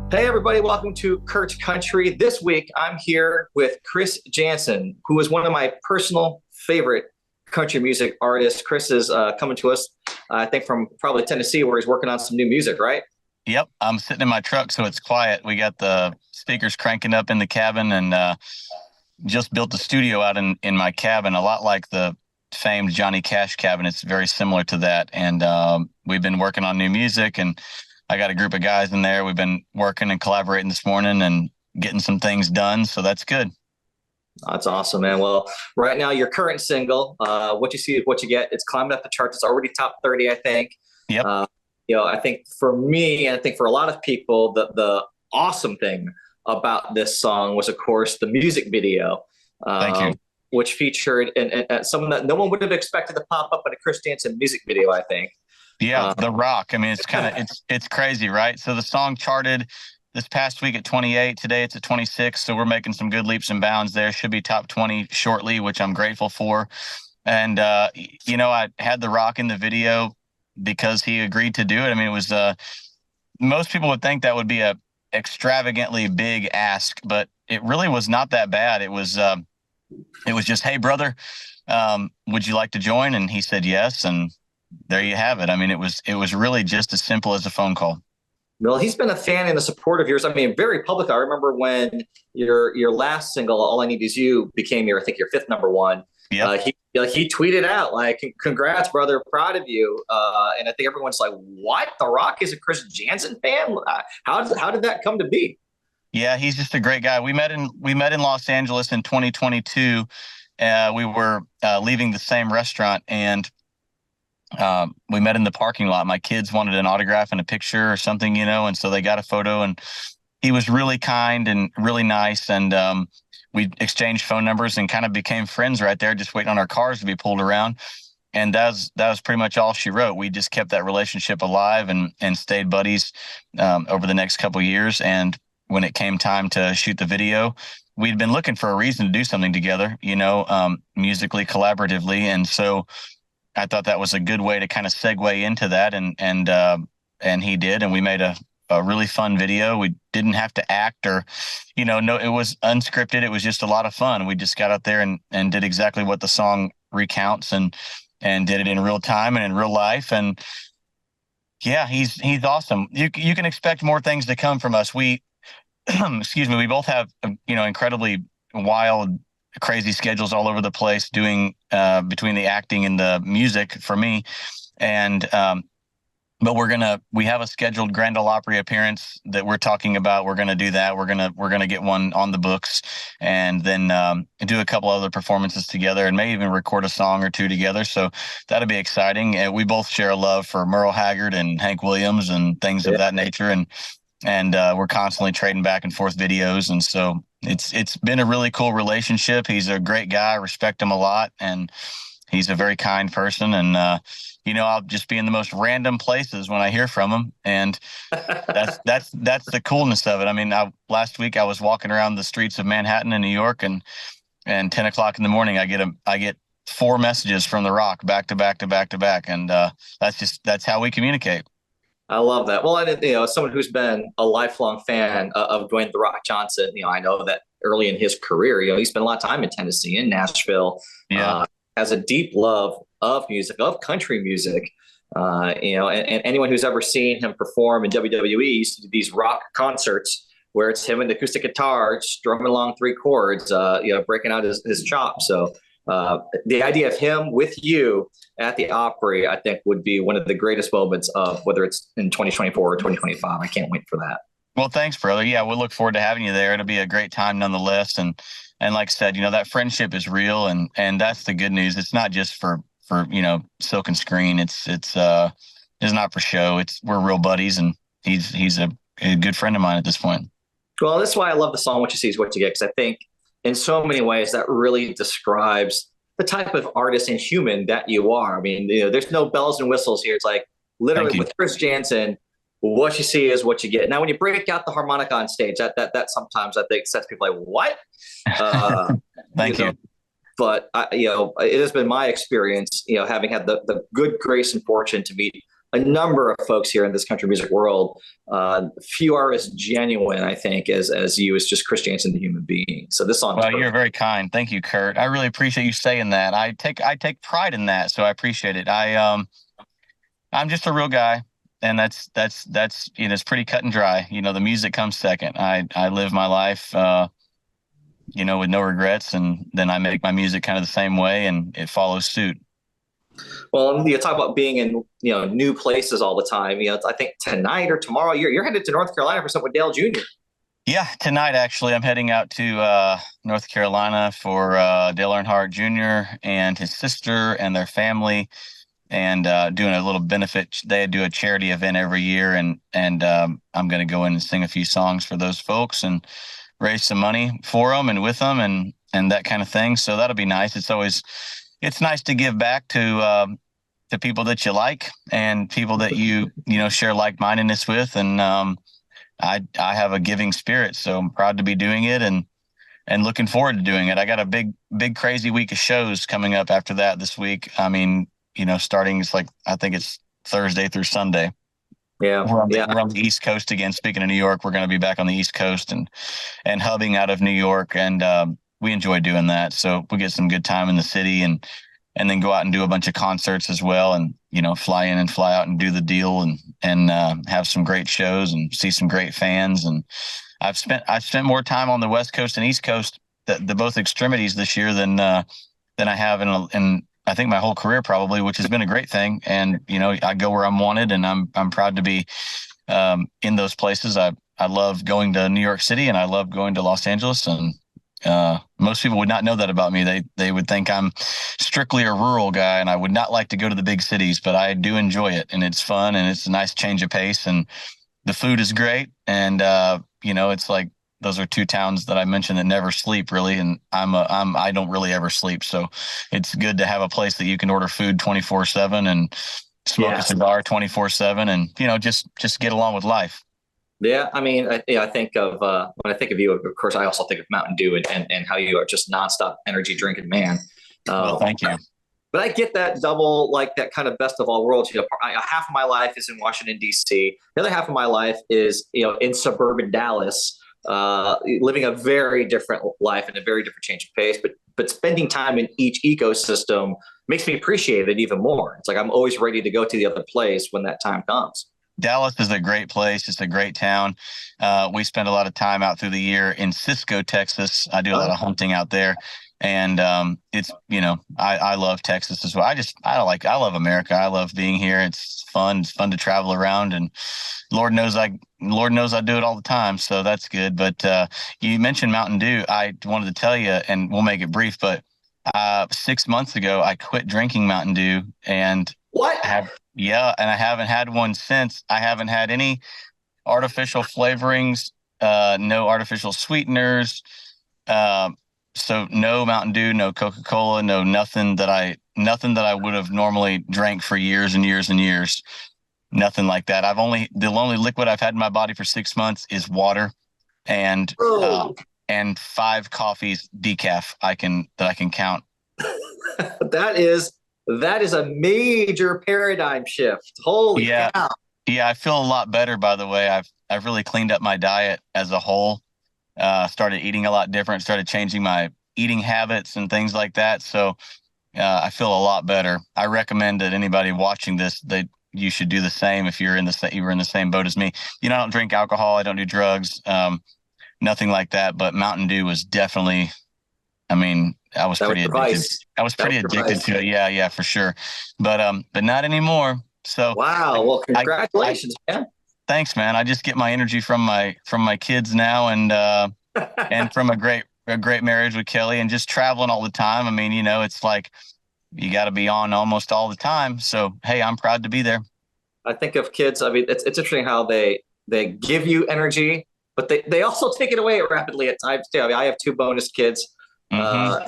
Hey, everybody, welcome to Kurt's Country. This week, I'm here with Chris Janson, who is one of my personal favorite country music artists. Chris is coming to us, I think, from probably Tennessee, where he's working on some new music, right? Yep, I'm sitting in my truck, so it's quiet. We got the speakers cranking up in the cabin, and just built the studio out in my cabin, a lot like the famed Johnny Cash cabin. It's very similar to that, and we've been working on new music, and I got a group of guys in there. We've been working and collaborating this morning and getting some things done, so that's good. That's awesome, man. Well, right now, your current single, What You See Is What You Get, it's climbed up the charts. It's already top 30, I think. Yep. I think for me, and I think for a lot of people, the awesome thing about this song was, of course, the music video, Thank you. which featured and someone that no one would have expected to pop up in a Chris Janson music video, I think. Yeah, The Rock. I mean, it's kind of it's crazy, right? So the song charted this past week at 28. Today it's at 26. So we're making some good leaps and bounds there. Should be top 20 shortly, which I'm grateful for. And I had The Rock in the video because he agreed to do it. I mean, it was most people would think that would be a extravagantly big ask, but it really was not that bad. It was just, hey brother, would you like to join? And he said yes, and there you have it. I mean, it was really just as simple as a phone call. Well, he's been a fan and a support of yours. I mean, very public. I remember when your last single, "All I Need Is You," became I think your fifth number one. Yep. He tweeted out like, "Congrats, brother, proud of you." And I think everyone's like, "What? The Rock is a Chris Janson fan? How did that come to be?" Yeah, he's just a great guy. We met in Los Angeles in 2022. We were leaving the same restaurant, and we met in the parking lot. My kids wanted an autograph and a picture or something, and so they got a photo, and he was really kind and really nice. And we exchanged phone numbers and kind of became friends right there, just waiting on our cars to be pulled around. And that was pretty much all she wrote. We just kept that relationship alive and stayed buddies over the next couple of years. And when it came time to shoot the video, we'd been looking for a reason to do something together, musically, collaboratively. And so I thought that was a good way to kind of segue into that, and he did, and we made a really fun video. We didn't have to act or, no, it was unscripted. It was just a lot of fun. We just got out there and did exactly what the song recounts, and did it in real time and in real life. And yeah, he's awesome. You can expect more things to come from us. We, excuse me, we both have incredibly wild, crazy schedules all over the place, doing between the acting and the music for me. And but we have a scheduled Grand Ole Opry appearance that we're talking about. We're gonna do that. We're gonna get one on the books, and then do a couple other performances together, and maybe even record a song or two together. So that'll be exciting. And we both share a love for Merle Haggard and Hank Williams and things of that nature, and we're constantly trading back and forth videos. And so it's been a really cool relationship. He's a great guy. I respect him a lot, and he's a very kind person. And I'll just be in the most random places when I hear from him, and that's the coolness of it. I mean, last week I was walking around the streets of Manhattan in New York, and 10 o'clock in the morning I get 4 messages from The Rock back to back to back to back, and that's how we communicate. I love that. Well, as someone who's been a lifelong fan of Dwayne "The Rock" Johnson, I know that early in his career, he spent a lot of time in Tennessee, in Nashville. Yeah. Has a deep love of music, of country music. And anyone who's ever seen him perform in WWE used to do these rock concerts where it's him and the acoustic guitar strumming along 3 chords, breaking out his chops. So the idea of him with you at the Opry, I think, would be one of the greatest moments of whether it's in 2024 or 2025. I can't wait for that. Well, thanks, brother. Yeah, we'll look forward to having you there. It'll be a great time nonetheless. And like I said, that friendship is real, and that's the good news. It's not just for silk and screen. It's not for show. We're real buddies, and he's a good friend of mine at this point. Well, that's why I love the song "What You See Is What You Get," because I think in so many ways that really describes the type of artist and human that you are. I mean, there's no bells and whistles here. It's like literally with Chris Janson, what you see is what you get. Now, when you break out the harmonica on stage, that sometimes I think sets people like, what? Thank you. But it has been my experience, having had the good grace and fortune to meet a number of folks here in this country music world. Few are as genuine, I think, as you, as just Chris Janson, the human being. So this song. Well, you're very kind. Thank you, Kurt. I really appreciate you saying that. I take pride in that, so I appreciate it. I'm just a real guy, and that's it's pretty cut and dry. The music comes second. I live my life with no regrets, and then I make my music kind of the same way, and it follows suit. Well, you talk about being in new places all the time. I think tonight or tomorrow you're headed to North Carolina for something with Dale Jr. Yeah, tonight actually I'm heading out to North Carolina for Dale Earnhardt Jr. and his sister and their family, and doing a little benefit. They do a charity event every year, and I'm going to go in and sing a few songs for those folks and raise some money for them and with them and that kind of thing. So that'll be nice. It's nice to give back to people that you like and people that you share like-mindedness with. And I have a giving spirit, so I'm proud to be doing it and looking forward to doing it. I got a big crazy week of shows coming up after that this week. I mean, starting, I think it's Thursday through Sunday. Yeah. We're on the East Coast again. Speaking of New York, we're going to be back on the East Coast and hubbing out of New York. And we enjoy doing that. So we get some good time in the city and then go out and do a bunch of concerts as well. And, fly in and fly out and do the deal and have some great shows and see some great fans. And I've spent more time on the West Coast and East Coast, the both extremities this year than I have in I think my whole career probably, which has been a great thing. And, I go where I'm wanted, and I'm proud to be in those places. I love going to New York City, and I love going to Los Angeles. And most people would not know that about me. They would think I'm strictly a rural guy, and I would not like to go to the big cities, but I do enjoy it, and it's fun, and it's a nice change of pace, and the food is great. And, it's like, those are two towns that I mentioned that never sleep really. And I don't really ever sleep. So it's good to have a place that you can order food 24/7 and smoke a cigar 24/7 and, just get along with life. Yeah. I mean, I think of, when I think of you, of course, I also think of Mountain Dew and how you are just nonstop energy drinking, man. Well, thank you. But I get that double, that kind of best of all worlds. Half of my life is in Washington, D.C. The other half of my life is, in suburban Dallas. Living a very different life and a very different change of pace, but spending time in each ecosystem makes me appreciate it even more. It's like I'm always ready to go to the other place when that time comes. Dallas is a great place. It's a great town. We spend a lot of time out through the year in Cisco, Texas. I do a lot of hunting out there. And it's, I love Texas as well. I love America. I love being here. It's fun. It's fun to travel around, and Lord knows I do it all the time. So that's good. But you mentioned Mountain Dew. I wanted to tell you, and we'll make it brief, but 6 months ago, I quit drinking Mountain Dew, and and I haven't had one since. I haven't had any artificial flavorings, no artificial sweeteners. So no Mountain Dew, no Coca-Cola, no nothing that I would have normally drank for years and years and years. Nothing like that. The only liquid I've had in my body for 6 months is water and 5 coffees decaf that I can count. That is a major paradigm shift. Holy cow. Yeah, I feel a lot better, by the way. I've really cleaned up my diet as a whole. Started eating a lot different, started changing my eating habits and things like that. So I feel a lot better. I recommend that anybody watching this, that you should do the same if you were in the same boat as me. I don't drink alcohol. I don't do drugs, nothing like that. But Mountain Dew was definitely, I was pretty addicted to it. Yeah, for sure. But not anymore. So wow. Well, congratulations, man. Thanks, man. I just get my energy from my kids now, and and from a great marriage with Kelly, and just traveling all the time. It's like you got to be on almost all the time. So hey, I'm proud to be there. I think of kids. It's interesting how they give you energy, but they also take it away rapidly at times too. I have 2 bonus kids. So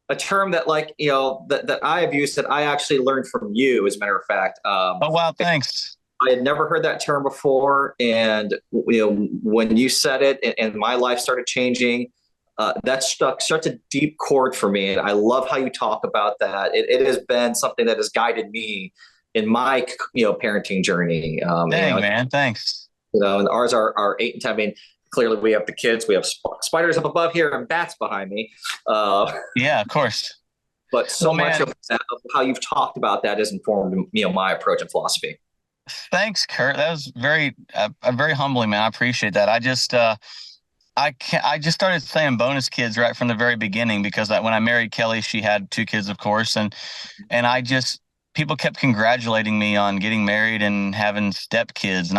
a term that that I have used that I actually learned from you, as a matter of fact. Oh wow, thanks. I had never heard that term before. And, when you said it and my life started changing, that struck such a deep chord for me. And I love how you talk about that. It has been something that has guided me in my, parenting journey. Dang, man, thanks. And ours are 8 and 10. I mean, clearly we have the kids, we have spiders up above here and bats behind me. Yeah, of course. But so much of how you've talked about that has informed, my approach and philosophy. Thanks, Kurt. That was very humbling, man. I appreciate that. I just started saying bonus kids right from the very beginning, because when I married Kelly, she had 2 kids, of course. And people kept congratulating me on getting married and having step kids. And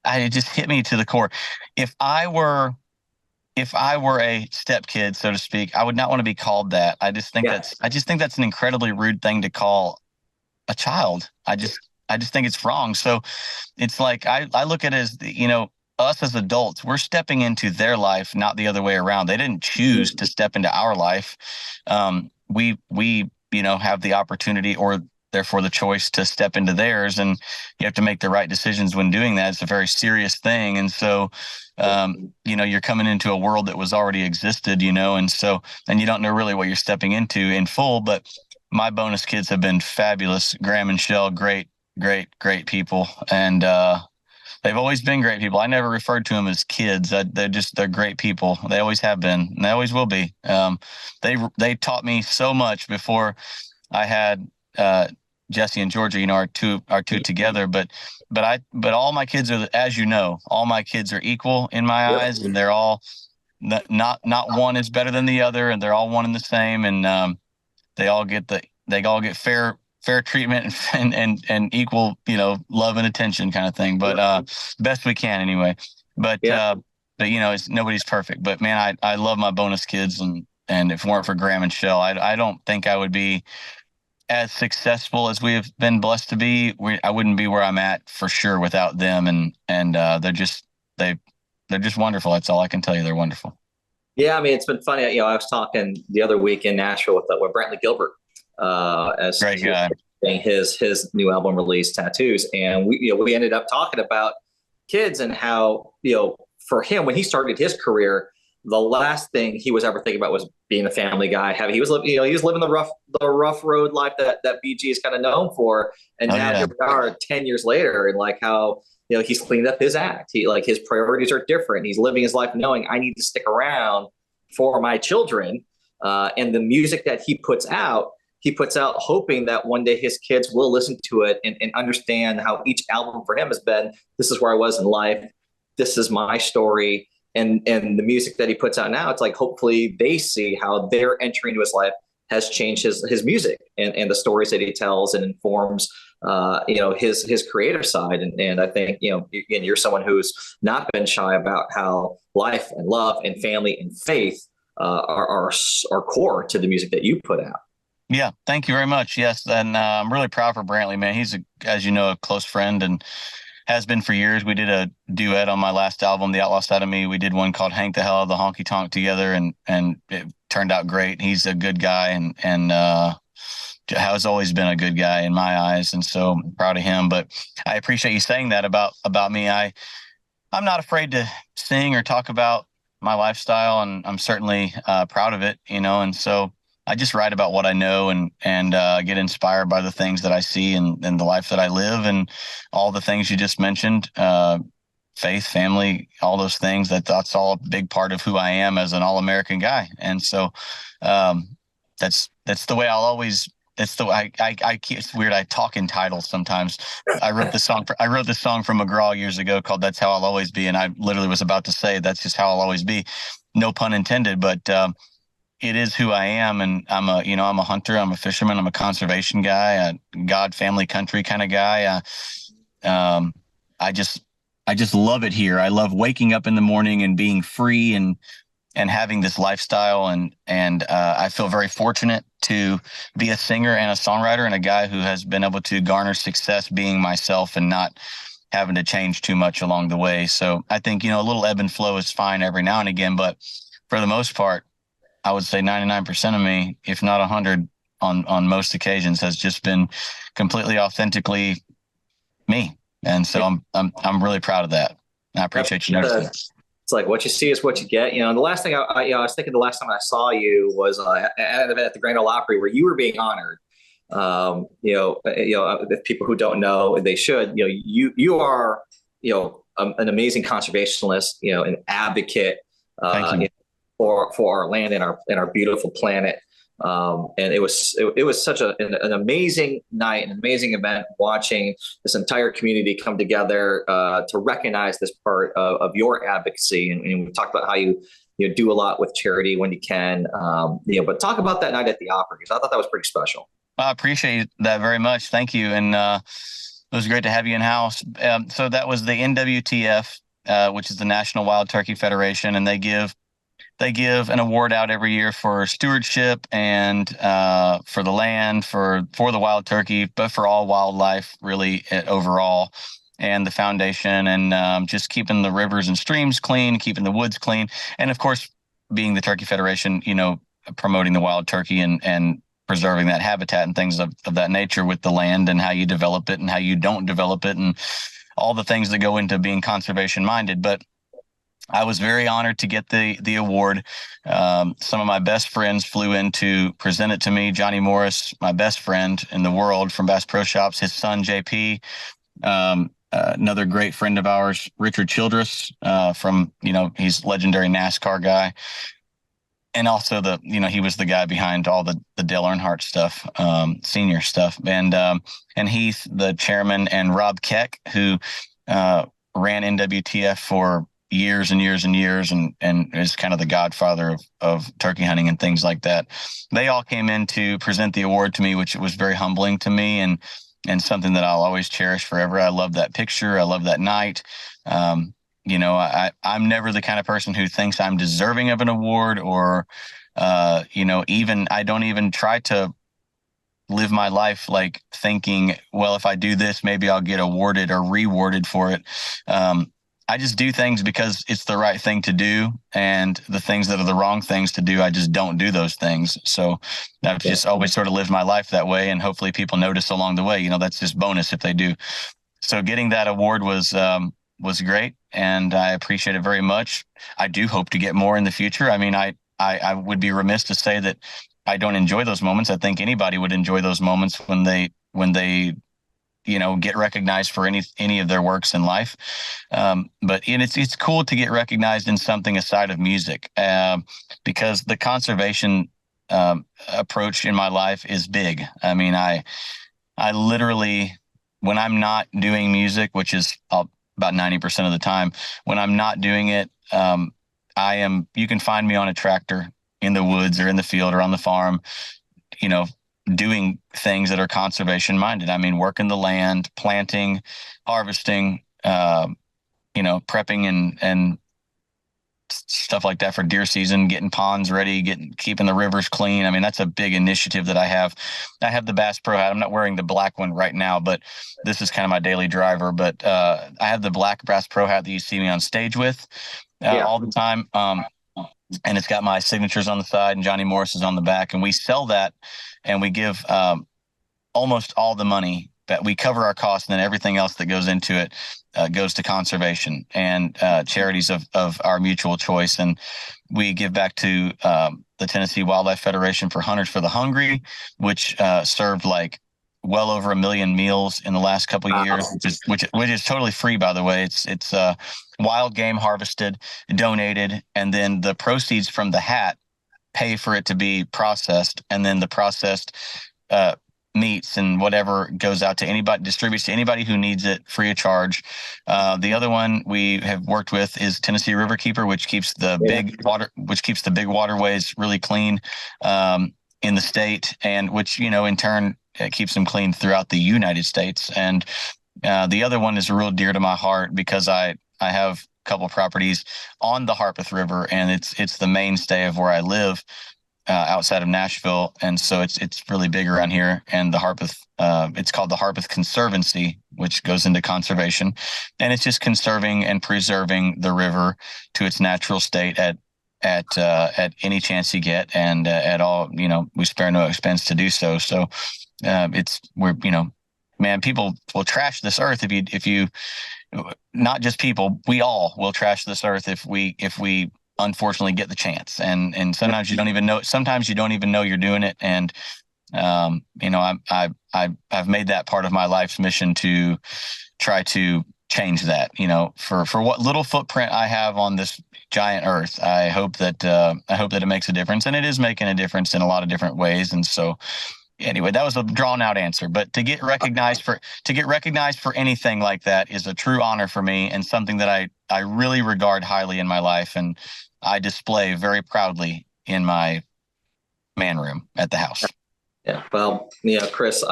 it just hit me to the core. If I were a step kid, so to speak, I would not want to be called that. I just think that's an incredibly rude thing to call a child. I just think it's wrong. So it's like, I look at it as, us as adults, we're stepping into their life, not the other way around. They didn't choose to step into our life. We have the opportunity, or therefore the choice, to step into theirs, and you have to make the right decisions when doing that. It's a very serious thing. And so, you're coming into a world that was already existed, and you don't know really what you're stepping into in full. But my bonus kids have been fabulous. Graham and Shell, great people. And, they've always been great people. I never referred to them as kids. They're great people. They always have been, and they always will be. They taught me so much before I had Jesse and Georgia, our two together. But all my kids are, as all my kids are equal in my eyes, and they're all not one is better than the other, and they're all one and the same, and they all get fair treatment and equal, love and attention kind of thing. But best we can anyway. But nobody's perfect. But man, I love my bonus kids, and if it weren't for Graham and Shell, I don't think I would be as successful as we have been blessed to be. I wouldn't be where I'm at for sure without them. And they're just wonderful. That's all I can tell you. They're wonderful. Yeah, I mean, it's been funny. I was talking the other week in Nashville with Brantley Gilbert, as great guy, his new album release, Tattoos, and we ended up talking about kids and how, for him, when he started his career, the last thing he was ever thinking about was being a family guy. He was living the rough road life that BG is kind of known for. And now here we are 10 years later, and like how, he's cleaned up his act. His priorities are different. He's living his life knowing, I need to stick around for my children. And the music that he puts out hoping that one day his kids will listen to it and understand how each album for him has been. This is where I was in life. This is my story. And the music that he puts out now, it's like, hopefully they see how their entry into his life has changed his music and the stories that he tells, and informs, his creative side. And I think, again, you're someone who's not been shy about how life and love and family and faith are core to the music that you put out. Yeah. Thank you very much. Yes. And I'm really proud for Brantley, man. He's as you know, a close friend, and has been for years. We did a duet on my last album, The Outlaw Side of Me. We did one called Hank the Hell of the Honky Tonk together, and it turned out great. He's a good guy, and has always been a good guy in my eyes. And so I'm proud of him. But I appreciate you saying that about me. I'm not afraid to sing or talk about my lifestyle, and I'm certainly proud of it, and so I just write about what I know, and get inspired by the things that I see and the life that I live, and all the things you just mentioned, faith, family, all those things. That's all a big part of who I am as an all-American guy. And so that's the way I'll always. It's the way I keep. It's weird. I talk in titles sometimes. I wrote this song from McGraw years ago called "That's How I'll Always Be," and I literally was about to say that's just how I'll always be. No pun intended, but it is who I am. And I'm a hunter, I'm a fisherman, I'm a conservation guy, a God, family, country kind of guy. I just love it here. I love waking up in the morning and being free and having this lifestyle. And I feel very fortunate to be a singer and a songwriter, and a guy who has been able to garner success being myself and not having to change too much along the way. So I think, a little ebb and flow is fine every now and again, but for the most part, I would say 99% of me, if not 100 on most occasions, has just been completely authentically me. And so I'm really proud of that. And I appreciate you noticing. It's like what you see is what you get. The last thing I was thinking, the last time I saw you was at the Grand Ole Opry, where you were being honored If people who don't know, they should. You are an amazing conservationist, an advocate, Thank you. for our land and our beautiful planet. And it was such an amazing night, an amazing event, watching this entire community come together to recognize this part of your advocacy. And we talked about how you do a lot with charity when you can. But talk about that night at the Opera, because I thought that was pretty special. I appreciate that very much. Thank you. And it was great to have you in house. So that was the NWTF, which is the National Wild Turkey Federation, and they give an award out every year for stewardship and for the land, for the wild turkey, but for all wildlife really overall, and the foundation, and just keeping the rivers and streams clean, keeping the woods clean, and of course, being the Turkey Federation, promoting the wild turkey and preserving that habitat and things of that nature with the land, and how you develop it and how you don't develop it, and all the things that go into being conservation minded. But I was very honored to get the award. Some of my best friends flew in to present it to me. Johnny Morris, my best friend in the world from Bass Pro Shops, his son JP, another great friend of ours, Richard Childress, from he's legendary NASCAR guy. And also he was the guy behind all the Dale Earnhardt stuff, senior stuff. And Heath, the chairman, and Rob Keck, who ran NWTF for years and years and years, and is kind of the godfather of turkey hunting and things like that. They all came in to present the award to me, which was very humbling to me, and something that I'll always cherish forever. I love that picture. I love that night. I'm never the kind of person who thinks I'm deserving of an award, or, even I don't even try to live my life like thinking, well, if I do this, maybe I'll get awarded or rewarded for it. I just do things because it's the right thing to do, and the things that are the wrong things to do, I just don't do those things. So I've just always sort of lived my life that way, and hopefully people notice along the way. That's just bonus if they do. So getting that award was great, and I appreciate it very much. I do hope to get more in the future. I mean, I would be remiss to say that I don't enjoy those moments. I think anybody would enjoy those moments when they get recognized for any of their works in life. But it's cool to get recognized in something aside of music, because the conservation approach in my life is big. I mean, I literally, when I'm not doing music, which is about 90% of the time, when I'm not doing it, you can find me on a tractor in the woods or in the field or on the farm, doing things that are conservation minded. I mean, working the land, planting, harvesting, prepping and stuff like that for deer season, getting ponds ready, keeping the rivers clean. I mean, that's a big initiative that I have. I have the Bass Pro hat. I'm not wearing the black one right now, but this is kind of my daily driver. But I have the black Bass Pro hat that you see me on stage with all the time. And it's got my signatures on the side, and Johnny Morris is on the back, and we sell that, and we give almost all the money that we cover our costs, and then everything else that goes into it goes to conservation and charities of our mutual choice. And we give back to the Tennessee Wildlife Federation for Hunters for the Hungry, which served like well over 1 million meals in the last couple of years, which is totally free, by the way. It's wild game harvested, donated, and then the proceeds from the hat pay for it to be processed, and then the processed meats and whatever goes out to anybody, distributes to anybody who needs it free of charge. The other one we have worked with is Tennessee Riverkeeper, which keeps the big waterways really clean in the state, and which in turn keeps them clean throughout the United States. And the other one is real dear to my heart because I have a couple of properties on the Harpeth River, and it's the mainstay of where I live. Outside of Nashville, and so it's really big around here. And the Harpeth, it's called the Harpeth Conservancy, which goes into conservation, and it's just conserving and preserving the river to its natural state at any chance you get, and at all, we spare no expense to do so. So man, people will trash this earth if you not just people, we all will trash this earth if we unfortunately get the chance, and sometimes you don't even know you're doing it. And I've made that part of my life's mission to try to change that, for what little footprint I have on this giant earth. I hope that it makes a difference, and it is making a difference in a lot of different ways. And so anyway, that was a drawn out answer, but to get recognized for anything like that is a true honor for me, and something that I really regard highly in my life, and I display very proudly in my man room at the house. Yeah. Well, Chris,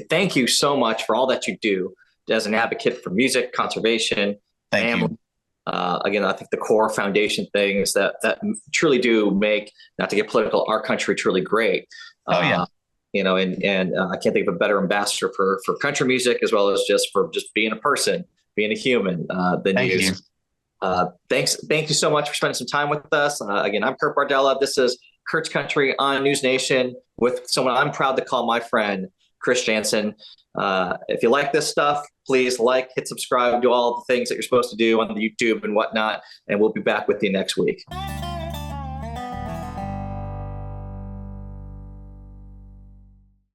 thank you so much for all that you do as an advocate for music, conservation, family. Again, I think the core foundation things that truly do make, not to get political, our country truly great. I can't think of a better ambassador for country music, as well as just being a person, being a human, than you. Thank you so much for spending some time with us. Again, I'm Kurt Bardella. This is Kurt's Country on NewsNation with someone I'm proud to call my friend, Chris Janson. If you like this stuff, please hit subscribe, do all the things that you're supposed to do on the YouTube and whatnot, and we'll be back with you next week.